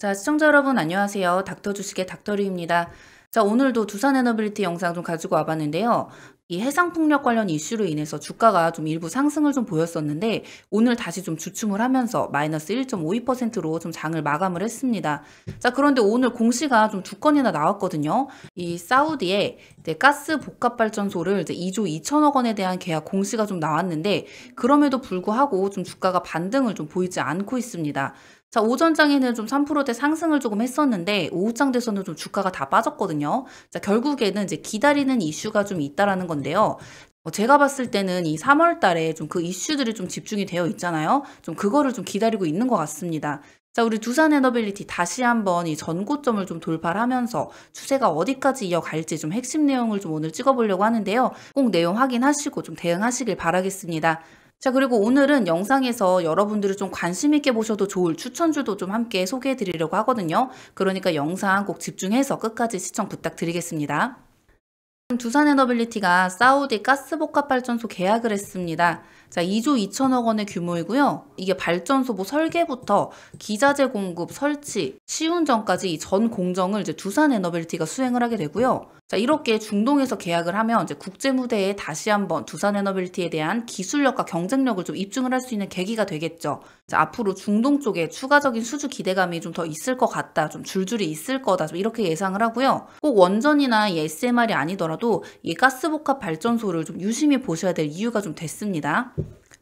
자, 시청자 여러분 안녕하세요. 닥터 주식의 닥터리입니다. 자, 오늘도 두산 에너빌리티 영상 좀 가지고 와봤는데요. 이 해상풍력 관련 이슈로 인해서 주가가 좀 일부 상승을 좀 보였었는데 오늘 다시 좀 주춤을 하면서 마이너스 1.52%로 좀 장을 마감을 했습니다. 자, 그런데 오늘 공시가 좀 두 건이나 나왔거든요. 이 사우디의 이제 가스 복합 발전소를 이제 2조 2천억 원에 대한 계약 공시가 좀 나왔는데 그럼에도 불구하고 좀 주가가 반등을 좀 보이지 않고 있습니다. 자, 오전장에는 좀 3%대 상승을 조금 했었는데 오후장 돼서는 좀 주가가 다 빠졌거든요. 자, 결국에는 이제 기다리는 이슈가 좀 있다라는 건데요. 제가 봤을 때는 이 3월 달에 좀 그 이슈들이 좀 집중이 되어 있잖아요. 좀 그거를 좀 기다리고 있는 것 같습니다. 자, 우리 두산 에너빌리티 다시 한번 이 전고점을 좀 돌파를 하면서 추세가 어디까지 이어갈지 좀 핵심 내용을 좀 오늘 찍어보려고 하는데요. 꼭 내용 확인하시고 좀 대응하시길 바라겠습니다. 자, 그리고 오늘은 영상에서 여러분들이 좀 관심 있게 보셔도 좋을 추천주도 좀 함께 소개해 드리려고 하거든요. 그러니까 영상 꼭 집중해서 끝까지 시청 부탁드리겠습니다. 두산 에너빌리티가 사우디 가스복합발전소 계약을 했습니다. 자, 2조 2천억 원의 규모이고요. 이게 발전소 설계부터 기자재 공급, 설치, 시운전까지 전 공정을 이제 두산 에너빌리티가 수행을 하게 되고요. 자, 이렇게 중동에서 계약을 하면 이제 국제 무대에 다시 한번 두산 에너빌리티에 대한 기술력과 경쟁력을 좀 입증을 할 수 있는 계기가 되겠죠. 자, 앞으로 중동 쪽에 추가적인 수주 기대감이 좀 더 있을 것 같다. 좀 줄줄이 있을 거다. 좀 이렇게 예상을 하고요. 꼭 원전이나 이 SMR이 아니더라도 이 가스복합 발전소를 좀 유심히 보셔야 될 이유가 좀 됐습니다.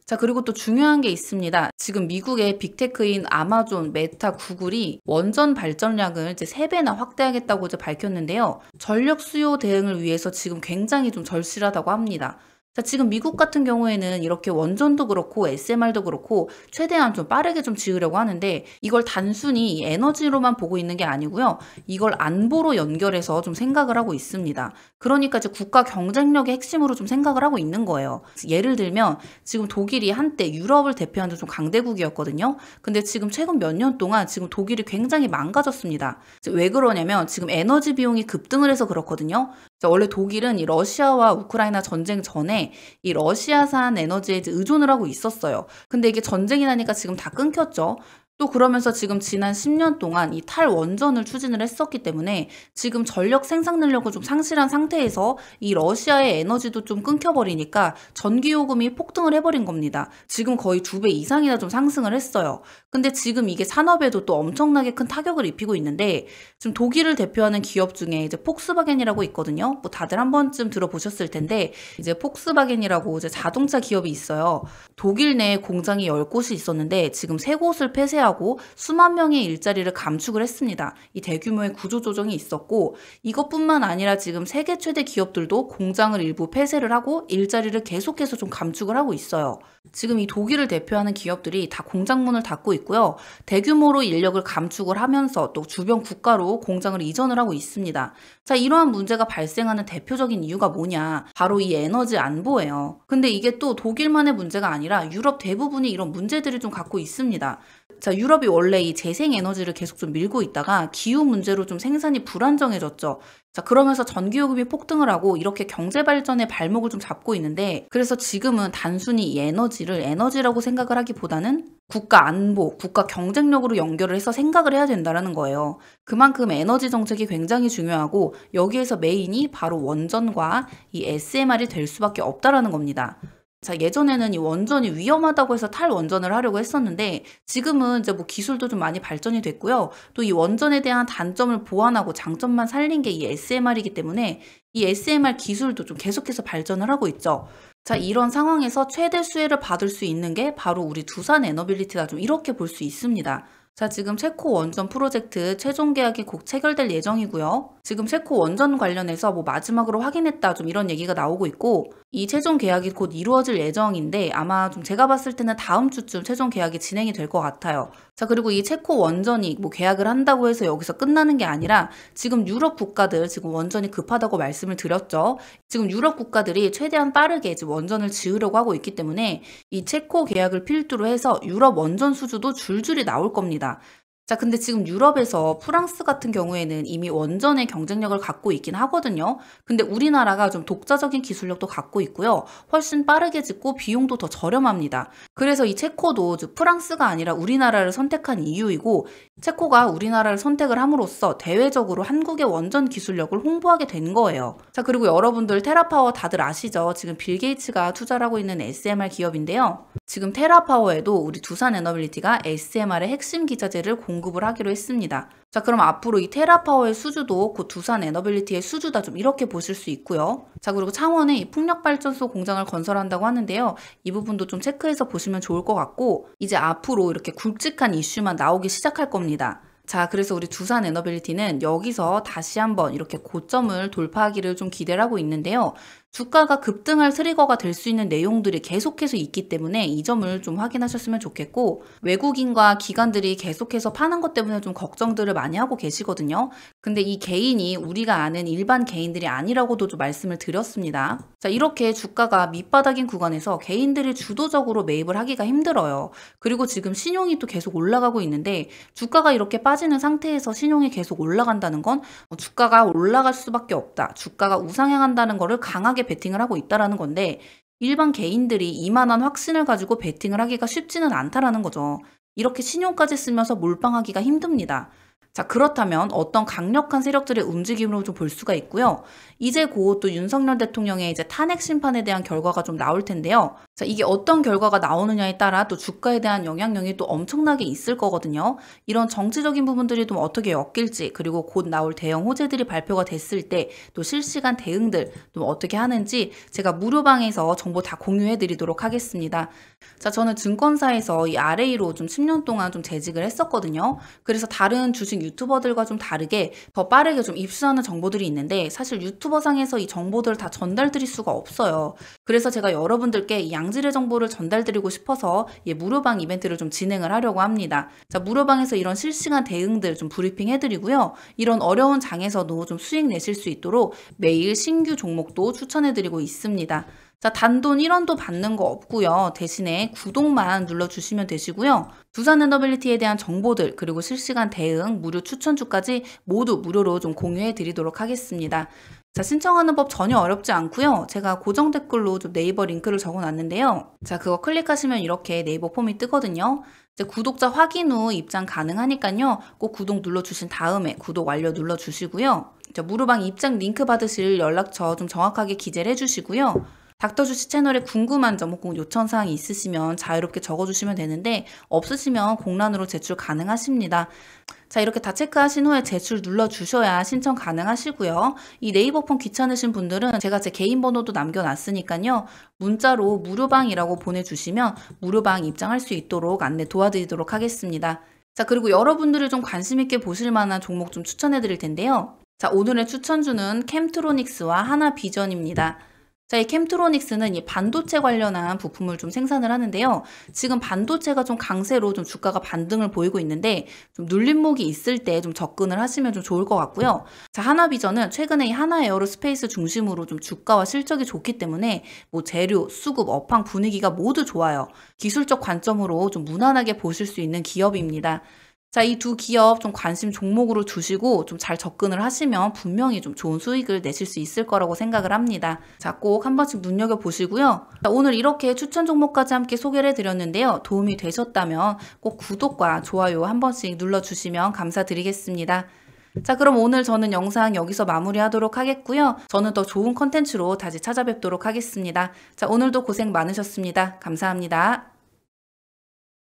자, 그리고 또 중요한 게 있습니다. 지금 미국의 빅테크인 아마존, 메타, 구글이 원전 발전량을 이제 3배나 확대하겠다고 이제 밝혔는데요. 전력 수요 대응을 위해서 지금 굉장히 좀 절실하다고 합니다. 자, 지금 미국 같은 경우에는 이렇게 원전도 그렇고 SMR도 그렇고 최대한 좀 빠르게 좀 지으려고 하는데 이걸 단순히 에너지로만 보고 있는 게 아니고요. 이걸 안보로 연결해서 좀 생각을 하고 있습니다. 그러니까 이제 국가 경쟁력의 핵심으로 좀 생각을 하고 있는 거예요. 예를 들면 지금 독일이 한때 유럽을 대표하는 좀 강대국이었거든요. 근데 지금 최근 몇 년 동안 지금 독일이 굉장히 망가졌습니다. 왜 그러냐면 지금 에너지 비용이 급등을 해서 그렇거든요. 원래 독일은 이 러시아와 우크라이나 전쟁 전에 이 러시아산 에너지에 이제 의존을 하고 있었어요. 근데 이게 전쟁이 나니까 지금 다 끊겼죠. 또 그러면서 지금 지난 10년 동안 이 탈원전을 추진을 했었기 때문에 지금 전력 생산 능력을 좀 상실한 상태에서 이 러시아의 에너지도 좀 끊겨버리니까 전기요금이 폭등을 해버린 겁니다. 지금 거의 2배 이상이나 좀 상승을 했어요. 근데 지금 이게 산업에도 또 엄청나게 큰 타격을 입히고 있는데 지금 독일을 대표하는 기업 중에 이제 폭스바겐이라고 있거든요. 뭐 다들 한 번쯤 들어보셨을 텐데 이제 폭스바겐이라고 이제 자동차 기업이 있어요. 독일 내에 공장이 10곳이 있었는데 지금 3곳을 폐쇄하고 수만 명의 일자리를 감축을 했습니다. 이 대규모의 구조조정이 있었고 이것뿐만 아니라 지금 세계 최대 기업들도 공장을 일부 폐쇄를 하고 일자리를 계속해서 좀 감축을 하고 있어요. 지금 이 독일을 대표하는 기업들이 다 공장문을 닫고 있고요. 대규모로 인력을 감축을 하면서 또 주변 국가로 공장을 이전을 하고 있습니다. 자, 이러한 문제가 발생하는 대표적인 이유가 뭐냐? 바로 이 에너지 안보예요. 근데 이게 또 독일만의 문제가 아니라 유럽 대부분이 이런 문제들을 좀 갖고 있습니다. 자, 유럽이 원래 이 재생에너지를 계속 좀 밀고 있다가 기후 문제로 좀 생산이 불안정해졌죠. 자, 그러면서 전기요금이 폭등을 하고 이렇게 경제 발전의 발목을 좀 잡고 있는데 그래서 지금은 단순히 이 에너지를 에너지라고 생각을 하기보다는 국가 안보, 국가 경쟁력으로 연결을 해서 생각을 해야 된다는 거예요. 그만큼 에너지 정책이 굉장히 중요하고 여기에서 메인이 바로 원전과 이 SMR이 될 수밖에 없다라는 겁니다. 자, 예전에는 이 원전이 위험하다고 해서 탈원전을 하려고 했었는데 지금은 이제 뭐 기술도 좀 많이 발전이 됐고요. 또 이 원전에 대한 단점을 보완하고 장점만 살린 게 이 SMR이기 때문에 이 SMR 기술도 좀 계속해서 발전을 하고 있죠. 자, 이런 상황에서 최대 수혜를 받을 수 있는 게 바로 우리 두산 에너빌리티다. 좀 이렇게 볼 수 있습니다. 자, 지금 체코 원전 프로젝트 최종 계약이 곧 체결될 예정이고요. 지금 체코 원전 관련해서 뭐 마지막으로 확인했다 좀 이런 얘기가 나오고 있고 이 최종 계약이 곧 이루어질 예정인데 아마 좀 제가 봤을 때는 다음 주쯤 최종 계약이 진행이 될 것 같아요. 자, 그리고 이 체코 원전이 뭐 계약을 한다고 해서 여기서 끝나는 게 아니라 지금 유럽 국가들 지금 원전이 급하다고 말씀을 드렸죠. 지금 유럽 국가들이 최대한 빠르게 지금 원전을 지으려고 하고 있기 때문에 이 체코 계약을 필두로 해서 유럽 원전 수주도 줄줄이 나올 겁니다. 자, 근데 지금 유럽에서 프랑스 같은 경우에는 이미 원전의 경쟁력을 갖고 있긴 하거든요. 근데 우리나라가 좀 독자적인 기술력도 갖고 있고요. 훨씬 빠르게 짓고 비용도 더 저렴합니다. 그래서 이 체코도 즉 프랑스가 아니라 우리나라를 선택한 이유이고, 체코가 우리나라를 선택을 함으로써 대외적으로 한국의 원전 기술력을 홍보하게 된 거예요. 자, 그리고 여러분들 테라파워 다들 아시죠? 지금 빌 게이츠가 투자를 하고 있는 SMR 기업인데요. 지금 테라파워에도 우리 두산에너빌리티가 SMR의 핵심 기자재를 공급을 하기로 했습니다. 자, 그럼 앞으로 이 테라파워의 수주도 곧 두산에너빌리티의 수주다, 좀 이렇게 보실 수 있고요. 자, 그리고 창원에 이 풍력발전소 공장을 건설한다고 하는데요. 이 부분도 좀 체크해서 보시면 좋을 것 같고, 이제 앞으로 이렇게 굵직한 이슈만 나오기 시작할 겁니다. 자, 그래서 우리 두산에너빌리티는 여기서 다시 한번 이렇게 고점을 돌파하기를 좀 기대를 하고 있는데요. 주가가 급등할 트리거가 될 수 있는 내용들이 계속해서 있기 때문에 이 점을 좀 확인하셨으면 좋겠고, 외국인과 기관들이 계속해서 파는 것 때문에 좀 걱정들을 많이 하고 계시거든요. 근데 이 개인이 우리가 아는 일반 개인들이 아니라고도 좀 말씀을 드렸습니다. 자, 이렇게 주가가 밑바닥인 구간에서 개인들이 주도적으로 매입을 하기가 힘들어요. 그리고 지금 신용이 또 계속 올라가고 있는데, 주가가 이렇게 빠지는 상태에서 신용이 계속 올라간다는 건 주가가 올라갈 수밖에 없다, 주가가 우상향한다는 거를 강하게 베팅을 하고 있다라는 건데, 일반 개인들이 이만한 확신을 가지고 베팅을 하기가 쉽지는 않다라는 거죠. 이렇게 신용까지 쓰면서 몰빵하기가 힘듭니다. 자, 그렇다면 어떤 강력한 세력들의 움직임으로 좀 볼 수가 있고요. 이제 곧 또 윤석열 대통령의 이제 탄핵 심판에 대한 결과가 좀 나올 텐데요. 자, 이게 어떤 결과가 나오느냐에 따라 또 주가에 대한 영향력이 또 엄청나게 있을 거거든요. 이런 정치적인 부분들이 좀 어떻게 엮일지, 그리고 곧 나올 대형 호재들이 발표가 됐을 때 또 실시간 대응들 좀 어떻게 하는지 제가 무료방에서 정보 다 공유해 드리도록 하겠습니다. 자, 저는 증권사에서 이 RA로 좀 10년 동안 좀 재직을 했었거든요. 그래서 다른 주식 유튜버들과 좀 다르게 더 빠르게 좀 입수하는 정보들이 있는데, 사실 유튜버상에서 이 정보들을 다 전달드릴 수가 없어요. 그래서 제가 여러분들께 이 양질의 정보를 전달드리고 싶어서 이 무료방 이벤트를 좀 진행을 하려고 합니다. 자, 무료방에서 이런 실시간 대응들 좀 브리핑 해드리고요. 이런 어려운 장에서도 좀 수익 내실 수 있도록 매일 신규 종목도 추천해드리고 있습니다. 자, 단돈 1원도 받는 거 없고요. 대신에 구독만 눌러주시면 되시고요. 두산에너빌리티에 대한 정보들, 그리고 실시간 대응, 무료 추천주까지 모두 무료로 좀 공유해 드리도록 하겠습니다. 자, 신청하는 법 전혀 어렵지 않고요. 제가 고정 댓글로 좀 네이버 링크를 적어놨는데요. 자, 그거 클릭하시면 이렇게 네이버 폼이 뜨거든요. 이제 구독자 확인 후 입장 가능하니까요. 꼭 구독 눌러주신 다음에 구독 완료 눌러주시고요. 자, 무료방 입장 링크 받으실 연락처 좀 정확하게 기재를 해주시고요. 닥터주식 채널에 궁금한 점 혹은 요청사항이 있으시면 자유롭게 적어주시면 되는데, 없으시면 공란으로 제출 가능하십니다. 자, 이렇게 다 체크하신 후에 제출 눌러주셔야 신청 가능하시고요. 이 네이버 폼 귀찮으신 분들은 제가 제 개인 번호도 남겨놨으니까요. 문자로 무료방이라고 보내주시면 무료방 입장할 수 있도록 안내 도와드리도록 하겠습니다. 자, 그리고 여러분들이 좀 관심 있게 보실 만한 종목 좀 추천해 드릴 텐데요. 자, 오늘의 추천주는 캠트로닉스와 하나비전입니다. 자, 이 캠트로닉스는 이 반도체 관련한 부품을 좀 생산을 하는데요. 지금 반도체가 좀 강세로 좀 주가가 반등을 보이고 있는데, 좀 눌림목이 있을 때 좀 접근을 하시면 좀 좋을 것 같고요. 자, 하나비전은 최근에 이 하나에어로스페이스 중심으로 좀 주가와 실적이 좋기 때문에 뭐 재료, 수급, 업황 분위기가 모두 좋아요. 기술적 관점으로 좀 무난하게 보실 수 있는 기업입니다. 자, 이 두 기업 좀 관심 종목으로 두시고 좀 잘 접근을 하시면 분명히 좀 좋은 수익을 내실 수 있을 거라고 생각을 합니다. 자, 꼭 한 번씩 눈여겨보시고요. 자, 오늘 이렇게 추천 종목까지 함께 소개를 해드렸는데요. 도움이 되셨다면 꼭 구독과 좋아요 한 번씩 눌러주시면 감사드리겠습니다. 자, 그럼 오늘 저는 영상 여기서 마무리하도록 하겠고요. 저는 더 좋은 컨텐츠로 다시 찾아뵙도록 하겠습니다. 자, 오늘도 고생 많으셨습니다. 감사합니다.